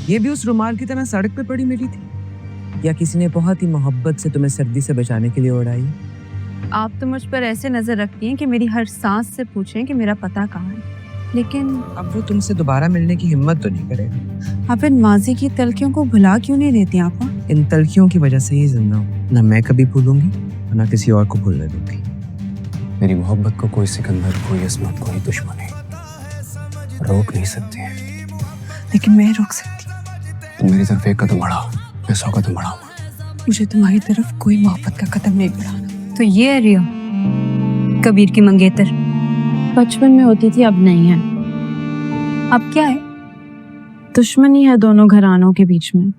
ये भी उस रुमाल की तरह सड़क पे पड़ी मिली थी, या किसी ने बहुत ही मोहब्बत से तुम्हें सर्दी से बचाने के लिए उड़ाई? आप तो मुझ पर ऐसे नजर रखती हैं कि मेरी हर सांस से पूछें कि मेरा पता कहाँ है, लेकिन अब वो तुमसे दोबारा मिलने की हिम्मत तो नहीं करेगा। आप इन माजी की तलखियों को भुला क्यों नहीं देती आपा? इन तलखियों की वजह से ही जिंदा हूँ। ना मैं कभी भूलूंगी और ना किसी और को भूलने दूंगी। मेरी मोहब्बत को कोई सिकंदर, कोई इस्मत, कोई दुश्मनी रोक नहीं सकते हैं। लेकिन मैं रोक सकती हूँ। तुम मेरी तरफ एक कदम बढ़ाओ, मैं 100 कदम बढ़ाऊंगा। मुझे तुम्हारी तरफ कोई मोहब्बत का कदम नहीं बढ़ाना। तो ये है रिया, कबीर की मंगेतर। बचपन में होती थी, अब नहीं है। अब क्या है? दुश्मनी है दोनों घरानों के बीच में।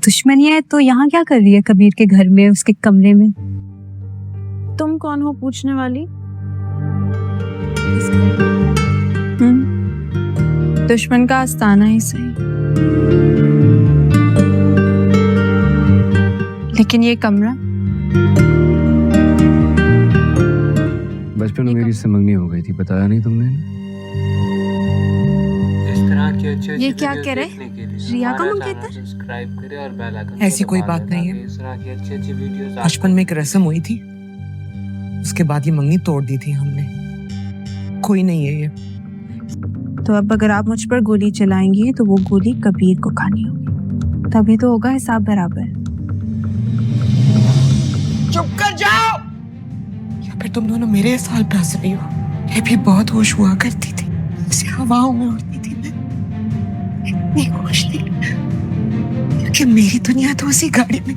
दुश्मनी है तो यहाँ क्या कर रही है कबीर के घर में, उसके कमरे में? तुम कौन हो पूछने वाली? दुश्मन का आस्ताना ही सही, लेकिन ये कमरा? बचपन में मेरी इससे मंगनी हो गई थी, बताया नहीं तुमने? इस तरह की अच्छी ये क्या कह रहे? रिया का मंगेतर? सब्सक्राइब करें और बेल आइकन ऐसी कोई बात नहीं है। इस तरह की अच्छी वीडियोस बचपन में एक रस्म हुई थी, उसके बाद ये मंगनी तोड़ दी थी हमने। कोई नहीं है ये। तो अब अगर आप मुझ पर गोली चलाएंगी तो वो गोली कबीर को खानी होगी, तभी तो होगा हिसाब बराबर। चुप कर जाओ, या फिर तुम दोनों मेरे साल पे हंस रही हो? ये भी बहुत होश हुआ करती थी, ऐसे हवाओं में उड़ती थी मैं, इतनी खुश थी क्योंकि मेरी दुनिया तो उसी गाड़ी में।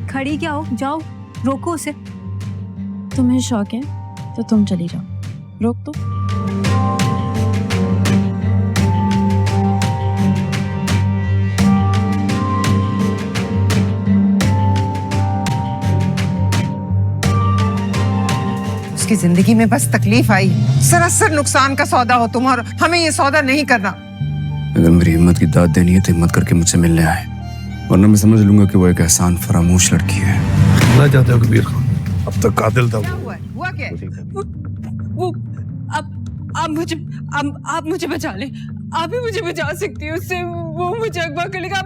खड़ी क्या हो, जाओ रोको उसे। तुम्हें शौक है तो तुम चली जाओ, रोक दो। उसकी जिंदगी में बस तकलीफ आई, सरासर नुकसान का सौदा हो तुम, और हमें ये सौदा नहीं करना। अगर मेरी हिम्मत की दाद देनी है तो हिम्मत करके मुझसे मिलने आए, वरना मैं समझ लूंगा कि वो एक एहसान फरामोश लड़की है। ना चाहते हो कबीर को? अब तक कातिल था वो। हुआ क्या? वो आप मुझे बचा ले, आप ही मुझे बचा सकती है उससे। वो मुझे अगवा कर लेगा।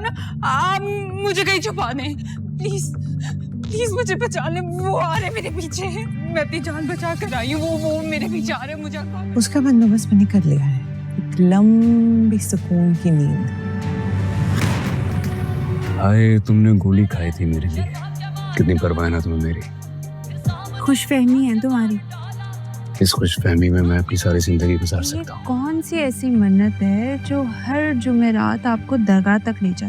आप मुझे कहीं छुपा दें प्लीज, प्लीज मुझे बचा ले। वो आ रहे मेरे पीछे, मैं अपनी जान बचा कर आई हूँ, वो मेरे पीछे आ रहे मुझे। उसका बंदोबस्त मैंने कर लिया है, एक लंबी सुकून की नींद। हाय, तुमने गोली खाई थी मेरे लिए, कितनी परवाह ना तुम्हें मेरी। खुशफहमी है तुम्हारी। इस खुशफहमी में मैं अपनी सारी जिंदगी गुजार सकता हूँ। कौन सी ऐसी मन्नत है जो हर जुमेरात आपको दरगाह तक ले जाए?